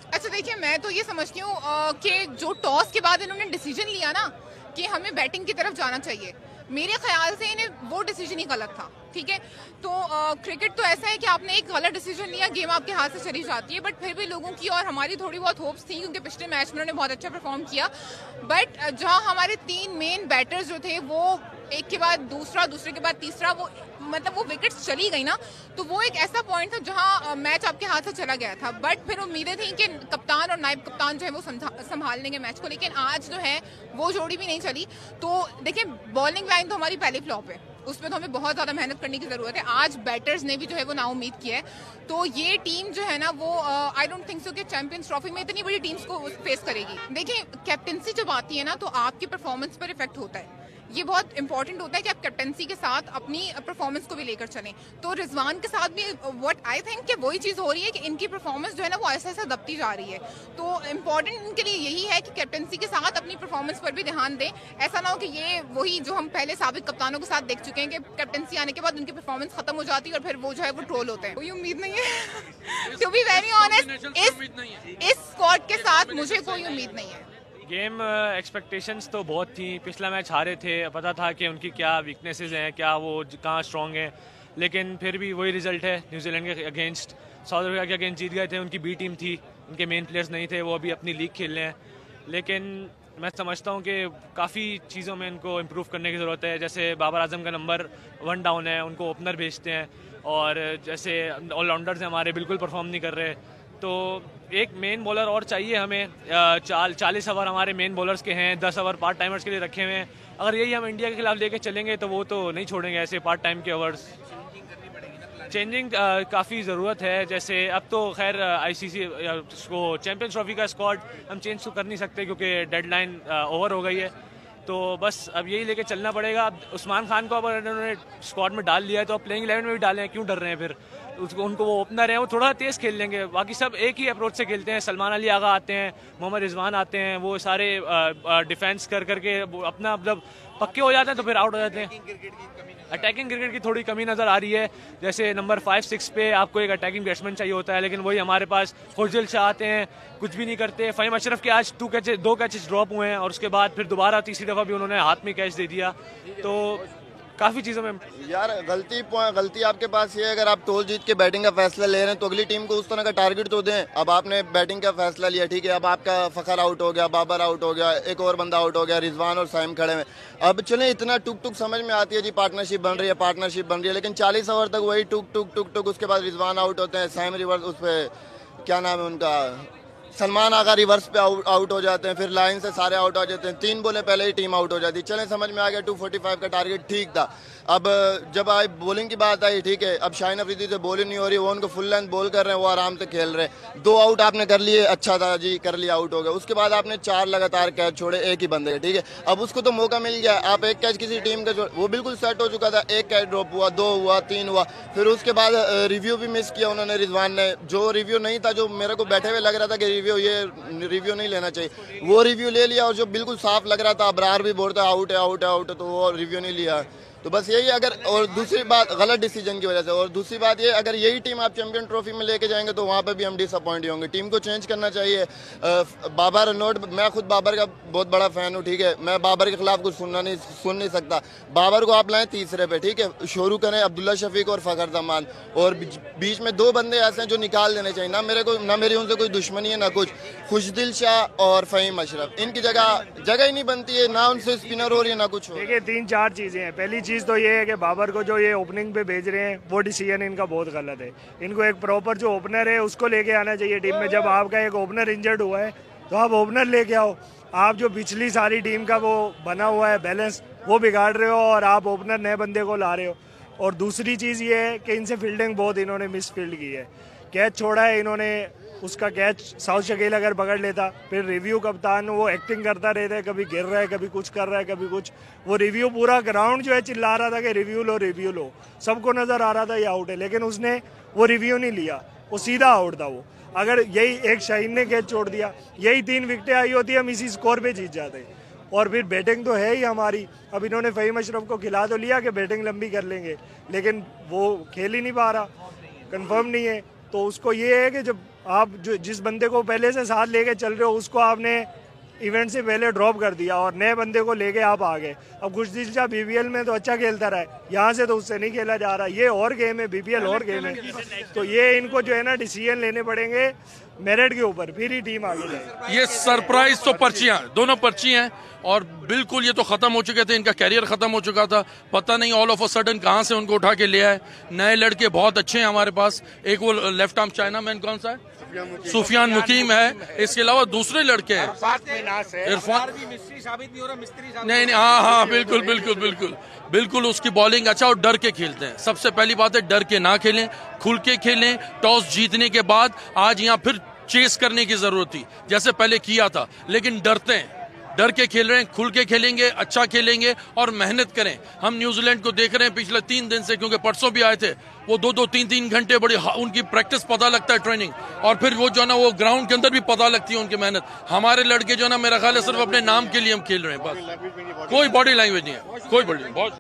अच्छा देखिए, मैं तो ये समझती हूँ कि जो टॉस के बाद इन्होंने डिसीजन लिया ना कि हमें बैटिंग की तरफ जाना चाहिए, मेरे ख्याल से इन्हें वो डिसीजन ही गलत था। ठीक है, तो क्रिकेट तो ऐसा है कि आपने एक गलत डिसीजन लिया, गेम आपके हाथ से चली जाती है, बट फिर भी लोगों की और हमारी थोड़ी बहुत होप्स थी क्योंकि पिछले मैच में उन्होंने बहुत अच्छा परफॉर्म किया। बट जहाँ हमारे 3 मेन बैटर्स जो थे वो एक के बाद दूसरा, दूसरे के बाद तीसरा, वो मतलब वो विकेट्स चली गई ना, तो वो एक ऐसा पॉइंट था जहां मैच आपके हाथ से चला गया था। बट फिर उम्मीदें थी कि कप्तान और नायब कप्तान जो है वो संभाल लेंगे मैच को, लेकिन आज जो है वो जोड़ी भी नहीं चली। तो देखिए, बॉलिंग लाइन तो हमारी पहली फ्लॉप है, उसमें तो हमें बहुत ज्यादा मेहनत करने की जरूरत है। आज बैटर्स ने भी जो है वो नाउम्मीद किया है, तो ये टीम जो है ना वो आई डोंट थिंक सो कि चैंपियंस ट्रॉफी में इतनी बड़ी टीम्स को फेस करेगी। देखिए, कैप्टनसी जब आती है ना तो आपकी परफॉर्मेंस पर इफेक्ट होता है, ये बहुत इंपॉर्टेंट होता है कि आप कैप्टनसी के साथ अपनी परफॉर्मेंस को भी लेकर चलें। तो रिजवान के साथ भी व्हाट आई थिंक कि वही चीज़ हो रही है कि इनकी परफॉर्मेंस जो है ना वो ऐसा ऐसा दबती जा रही है। तो इम्पॉर्टेंट इनके लिए यही है कि कैप्टनसी के साथ अपनी परफॉर्मेंस पर भी ध्यान दें। ऐसा ना हो कि ये वही जो हम पहले साबिक कप्तानों के साथ देख चुके हैं कि कैप्टनसी आने के बाद उनकी परफॉर्मेंस खत्म हो जाती है और फिर वो जो है वो ट्रोल होते हैं। कोई उम्मीद नहीं है टू बी वेरी ऑनेस्ट, इस स्क्वाड के साथ मुझे कोई उम्मीद नहीं है। गेम एक्सपेक्टेशंस तो बहुत थी, पिछला मैच हारे थे, पता था कि उनकी क्या वीकनेसेस हैं, क्या वो कहाँ स्ट्रॉन्ग हैं, लेकिन फिर भी वही रिजल्ट है। न्यूजीलैंड के अगेंस्ट, साउथ अफ्रीका के अगेंस्ट जीत गए थे, उनकी बी टीम थी, उनके मेन प्लेयर्स नहीं थे, वो अभी अपनी लीग खेल रहे हैं। लेकिन मैं समझता हूँ कि काफ़ी चीज़ों में इनको इम्प्रूव करने की ज़रूरत है। जैसे बाबर आजम का नंबर 1 डाउन है, उनको ओपनर भेजते हैं, और जैसे ऑलराउंडर्स हैं हमारे बिल्कुल परफॉर्म नहीं कर रहे, तो एक मेन बॉलर और चाहिए हमें। 40 ओवर हमारे मेन बॉलर्स के हैं, 10 ओवर पार्ट टाइमर्स के लिए रखे हुए हैं। अगर यही हम इंडिया के खिलाफ लेके चलेंगे तो वो तो नहीं छोड़ेंगे ऐसे पार्ट टाइम के ओवर्स। चेंजिंग काफ़ी ज़रूरत है। जैसे अब तो खैर आईसीसी को चैंपियंस ट्रॉफी का स्क्वाड हम चेंज तो कर नहीं सकते क्योंकि डेडलाइन ओवर हो गई है, तो बस अब यही लेके चलना पड़ेगा। अब उस्मान खान को अब उन्होंने स्क्वाड में डाल लिया है तो अब प्लेइंग 11 में भी डालें, क्यों डर रहे हैं फिर? उनको वो ओपनर है, वो थोड़ा तेज़ खेल लेंगे, बाकी सब एक ही अप्रोच से खेलते हैं। सलमान अली आगा आते हैं, मोहम्मद रिजवान आते हैं, वो सारे डिफेंस कर करके अपना मतलब पक्के हो जाते हैं तो फिर आउट हो जाते हैं। अटैकिंग क्रिकेट की थोड़ी कमी नज़र आ रही है। जैसे नंबर 5-6 पे आपको एक अटैकिंग बैट्समैन चाहिए होता है, लेकिन वही हमारे पास खुर्जिल शाह आते हैं, कुछ भी नहीं करते। फ़हीम अशरफ के आज 2 कैचेस ड्रॉप हुए हैं और उसके बाद फिर दोबारा तीसरी दफ़ा भी उन्होंने हाथ में कैच दे दिया। तो काफ़ी चीज़ों में यार गलती आपके पास ये है, अगर आप टॉस जीत के बैटिंग का फैसला ले रहे हैं तो अगली टीम को उस तरह का टारगेट तो दें। अब आपने बैटिंग का फैसला लिया, ठीक है, अब आपका फ़खर आउट हो गया, बाबर आउट हो गया, एक और बंदा आउट हो गया, रिजवान और साइम खड़े हैं। अब चले इतना टुक टुक समझ में आती है जी, पार्टनरशिप बन रही है, लेकिन 40 ओवर तक वही टुक टुक टुक टुक। उसके बाद रिजवान आउट होते हैं, साइम रिवर्स, उस पर क्या नाम है उनका, सलमान आगा रिवर्स पे आउट हो जाते हैं, फिर लाइन से सारे आउट हो जाते हैं। 3 बॉले पहले ही टीम आउट हो जाती है। चलें समझ में आ गया, 245 का टारगेट ठीक था। अब जब आई बॉलिंग की बात आई, ठीक है, अब शाहीन अफरीदी से बॉलिंग नहीं हो रही, वो उनको फुल लेंथ बॉल कर रहे हैं, वो आराम से खेल रहे हैं। 2 आउट आपने कर लिए, अच्छा था जी, कर लिया, आउट हो गया। उसके बाद आपने 4 लगातार कैच छोड़े एक ही बंदे के, ठीक है। अब उसको तो मौका मिल गया, आप एक कैच किसी टीम का वो बिल्कुल सेट हो चुका था, एक कैच ड्रॉप हुआ, 2 हुआ, 3 हुआ, फिर उसके बाद रिव्यू भी मिस किया उन्होंने, रिजवान ने। जो रिव्यू नहीं था, जो मेरे को बैठे हुए लग रहा था कि रिव्यू नहीं लेना चाहिए, वो रिव्यू ले लिया। और जो बिल्कुल साफ लग रहा था, अबरार भी बोलता है आउट है आउट है आउट है, तो वो रिव्यू नहीं लिया। तो बस यही, अगर, और दूसरी बात गलत डिसीजन की वजह से, और दूसरी बात ये, अगर यही टीम आप चैंपियन ट्रॉफी में लेके जाएंगे तो वहाँ पे भी हम डिसअपॉइंट होंगे। टीम को चेंज करना चाहिए। बाबर नोट, मैं खुद बाबर का बहुत बड़ा फैन हूँ, ठीक है, मैं बाबर के खिलाफ कुछ सुन नहीं सकता। बाबर को आप लाएं तीसरे पे, ठीक है, शुरू करें अब्दुल्ला शफीक और फ़खर जमान, और बीच में 2 बंदे ऐसे हैं जो निकाल देने चाहिए। ना मेरी उनसे कोई दुश्मनी है ना कुछ। खुशदिल शाह और फ़हीम अशरफ, इनकी जगह ही नहीं बनती है, ना उनसे स्पिनर हो रही है ना कुछ हो। देखिए 3-4 चीज़ें हैं। पहली चीज़ तो ये है कि बाबर को जो ये ओपनिंग पे भेज रहे हैं वो डिसीजन इनका बहुत गलत है। इनको एक प्रॉपर जो ओपनर है उसको लेके आना चाहिए टीम में। जब आपका एक ओपनर इंजर्ड हुआ है तो आप ओपनर लेके आओ। आप जो पिछली सारी टीम का वो बना हुआ है बैलेंस, वो बिगाड़ रहे हो और आप ओपनर नए बंदे को ला रहे हो। और दूसरी चीज़ ये है कि इनसे फील्डिंग बहुत इन्होंने मिस फील्ड की है। कैच छोड़ा है इन्होंने, उसका कैच साउथ शकील अगर पकड़ लेता, फिर रिव्यू कप्तान वो एक्टिंग करता रहता है, कभी गिर रहा है, कभी कुछ कर रहा है, कभी कुछ। वो रिव्यू पूरा ग्राउंड जो है चिल्ला रहा था कि रिव्यू लो, सबको नजर आ रहा था ये आउट है, लेकिन उसने वो रिव्यू नहीं लिया, वो सीधा आउट था वो। अगर यही एक शाहीन ने कैच छोड़ दिया, यही 3 विकेटें आई होती, हम इसी स्कोर पे जीत जाते। और फिर बैटिंग तो है ही हमारी। अब इन्होंने फ़हीम अशरफ को खिला तो लिया कि बैटिंग लंबी कर लेंगे, लेकिन वो खेल ही नहीं पा रहा, कंफर्म नहीं है। तो उसको ये है कि जब आप जो जिस बंदे को पहले से साथ लेके चल रहे हो उसको आपने इवेंट से पहले ड्रॉप कर दिया और नए बंदे को लेके आप आ गए। अब कुछ दिन से बीबीएल में तो अच्छा खेलता रहा है, यहाँ से तो उससे नहीं खेला जा रहा। ये और गेम है, बीबीएल और गेम है, तो ये इनको जो है ना डिसीजन लेने पड़ेंगे मेरिट के ऊपर, फिर ही टीम आगे जाएगी। ये सरप्राइज तो पर्चियां, दोनों पर्ची हैं और बिल्कुल ये तो खत्म हो चुके थे, इनका कैरियर खत्म हो चुका था। पता नहीं ऑल ऑफ अ सडन कहां से उनको उठा के ले आए। नए लड़के बहुत अच्छे हैं हमारे पास। एक वो लेफ्ट आर्म चाइना मैन कौन सा है, सुफियान मुकीम है। इसके अलावा दूसरे लड़के हैं इरफान, नहीं हाँ बिल्कुल बिल्कुल बिल्कुल बिल्कुल उसकी बॉलिंग अच्छा और डर के खेलते हैं। सबसे पहली बात है डर के ना खेलें, खुल के खेलें। टॉस जीतने के बाद आज यहाँ फिर चेस करने की जरूरत थी जैसे पहले किया था, लेकिन डरते हैं, डर के खेल रहे हैं। खुल के खेलेंगे, अच्छा खेलेंगे और मेहनत करें। हम न्यूजीलैंड को देख रहे हैं पिछले 3 दिन से, क्योंकि परसों भी आए थे वो 2-2, 3-3 घंटे बड़ी उनकी प्रैक्टिस पता लगता है, ट्रेनिंग, और फिर वो जो है ना वो ग्राउंड के अंदर भी पता लगती है उनकी मेहनत। हमारे लड़के जो है ना मेरा ख्याल है सिर्फ अपने नाम के लिए हम खेल रहे हैं बस, कोई बॉडी लैंग्वेज नहीं है, कोई बॉडी बहुत